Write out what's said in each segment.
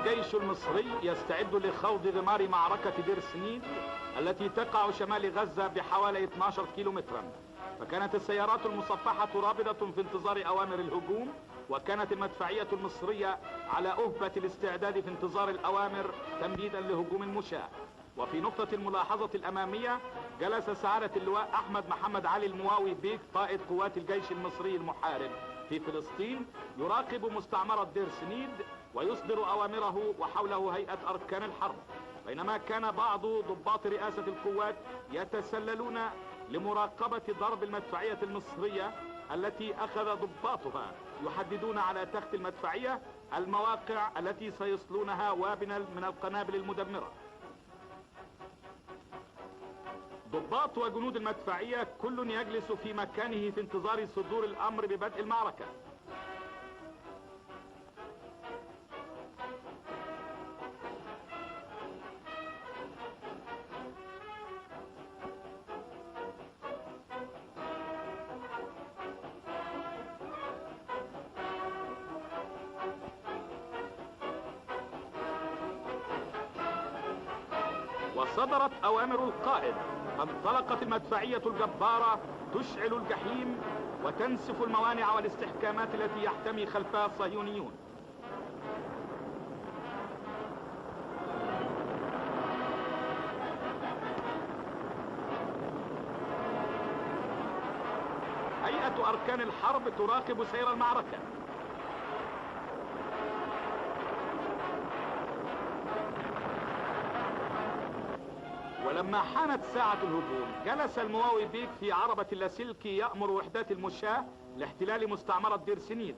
الجيش المصري يستعد لخوض غمار معركة دير سنيد التي تقع شمال غزة بحوالي 12 كيلومترا. فكانت السيارات المصفحة رابضة في انتظار أوامر الهجوم، وكانت المدفعية المصرية على أهبة الاستعداد في انتظار الأوامر تمديدا لهجوم المشاة. وفي نقطة الملاحظة الأمامية جلس سعادة اللواء أحمد محمد علي المواوي بيك قائد قوات الجيش المصري المحارب في فلسطين، يراقب مستعمرة دير سنيد ويصدر أوامره، وحوله هيئة أركان الحرب. بينما كان بعض ضباط رئاسة القوات يتسللون لمراقبة ضرب المدفعية المصرية التي أخذ ضباطها يحددون على تخت المدفعية المواقع التي سيصلونها وابنا من القنابل المدمرة. ضباط وجنود المدفعية كل يجلس في مكانه في انتظار صدور الأمر ببدء المعركة. وصدرت أوامر القائد، فانطلقت المدفعية الجبارة تشعل الجحيم وتنسف الموانع والاستحكامات التي يحتمي خلفها الصهيونيون. هيئة أركان الحرب تراقب سير المعركة. ولما حانت ساعة الهجوم جلس المواوي بيك في عربة اللاسلكي يأمر وحدات المشاة لاحتلال مستعمرة دير سنيد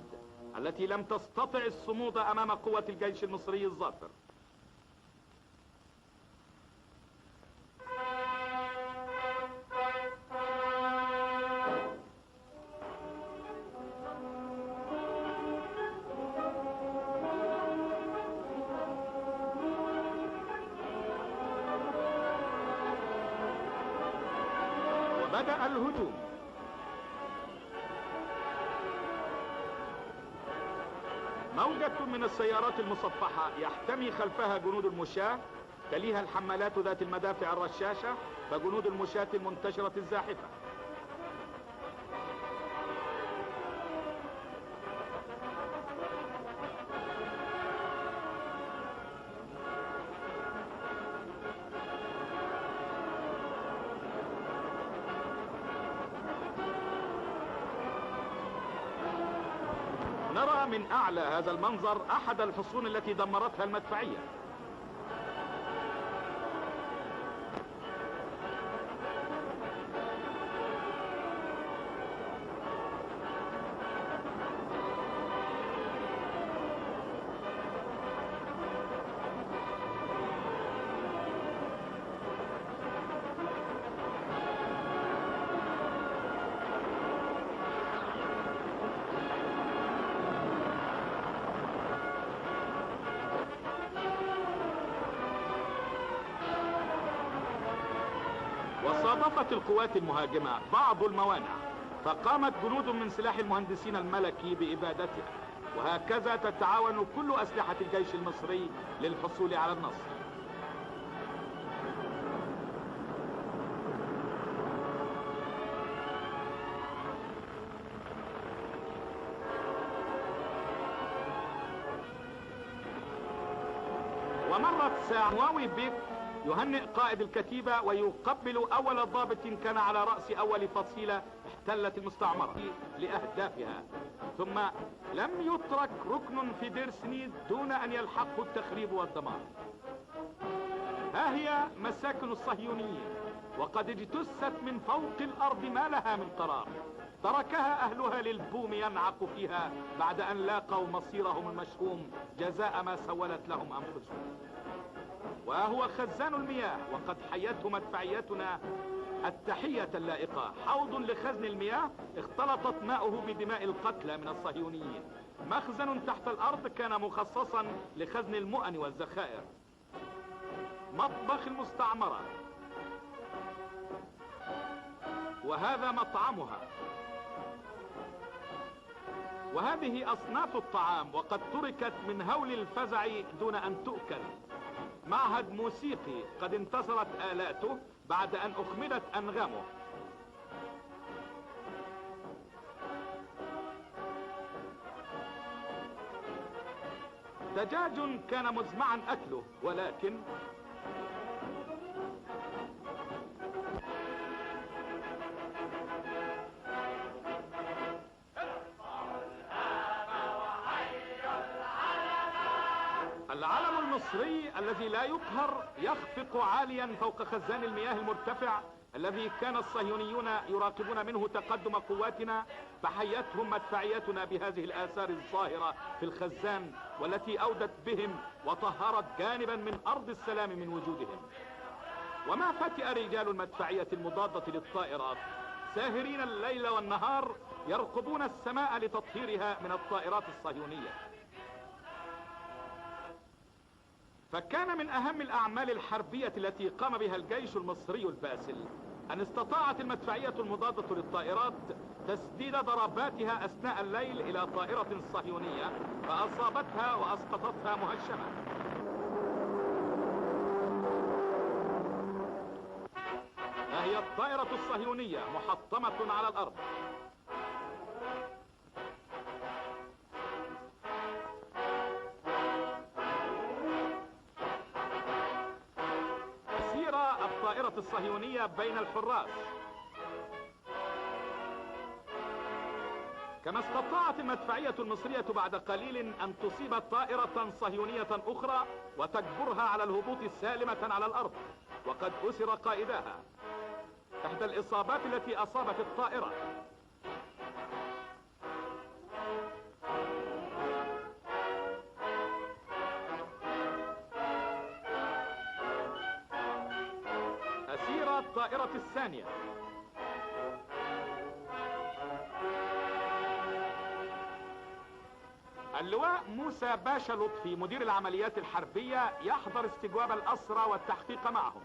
التي لم تستطع الصمود أمام قوة الجيش المصري الظافر. بدأ الهجوم. موجة من السيارات المصفحة يحتمي خلفها جنود المشاة، تليها الحمالات ذات المدافع الرشاشة، فجنود المشاة المنتشرة الزاحفة. نرى من أعلى هذا المنظر أحد الحصون التي دمرتها المدفعية. وصادفت القوات المهاجمة بعض الموانع، فقامت جنود من سلاح المهندسين الملكي بإبادتها، وهكذا تتعاون كل أسلحة الجيش المصري للحصول على النصر. ومرت ساعة، المواوي بيك يهنئ قائد الكتيبة ويقبل أول ضابط كان على رأس أول فصيلة احتلت المستعمرة لأهدافها. ثم لم يترك ركن في دير سنيد دون أن يلحقه التخريب والدمار. ها هي مساكن الصهيونيين، وقد اجتثت من فوق الأرض ما لها من قرار. تركها أهلها للبوم ينعق فيها بعد أن لاقوا مصيرهم المشؤوم جزاء ما سولت لهم أنفسهم. وهو خزان المياه، وقد حيته مدفعيتنا التحية اللائقة، حوض لخزن المياه اختلطت ماؤه بدماء القتلى من الصهيونيين. مخزن تحت الأرض كان مخصصا لخزن المؤن والذخائر. مطبخ المستعمرة، وهذا مطعمها. وهذه أصناف الطعام وقد تركت من هول الفزع دون أن تؤكل. معهد موسيقي قد انتصرت آلاته بعد أن أخمدت أنغامه. دجاج كان مزمعا أكله، ولكن العلم المصري الذي لا يقهر يخفق عاليا فوق خزان المياه المرتفع الذي كان الصهيونيون يراقبون منه تقدم قواتنا، فحيتهم مدفعيتنا بهذه الآثار الظاهرة في الخزان والتي أودت بهم وطهرت جانبا من أرض السلام من وجودهم. وما فتئ رجال المدفعية المضادة للطائرات ساهرين الليل والنهار يرقبون السماء لتطهيرها من الطائرات الصهيونية. فكان من أهم الأعمال الحربية التي قام بها الجيش المصري الباسل أن استطاعت المدفعية المضادة للطائرات تسديد ضرباتها أثناء الليل إلى طائرة صهيونية فأصابتها وأسقطتها مهشمة. فهي الطائرة الصهيونية محطمة على الأرض. الطائرة الصهيونية بين الحراس. كما استطاعت المدفعية المصرية بعد قليل أن تصيب طائرة صهيونية أخرى وتجبرها على الهبوط سالمة على الأرض، وقد أسر قائداها. إحدى الإصابات التي أصابت الطائرة أسير الطائرة الثانية. اللواء موسى باشا لطفي مدير العمليات الحربية يحضر استجواب الأسرى والتحقيق معهم.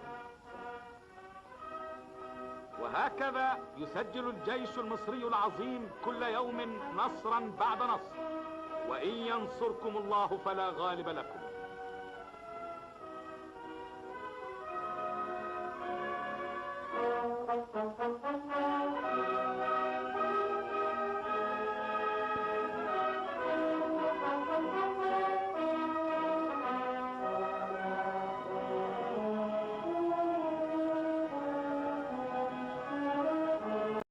وهكذا يسجل الجيش المصري العظيم كل يوم نصرا بعد نصر، وإن ينصركم الله فلا غالب لكم.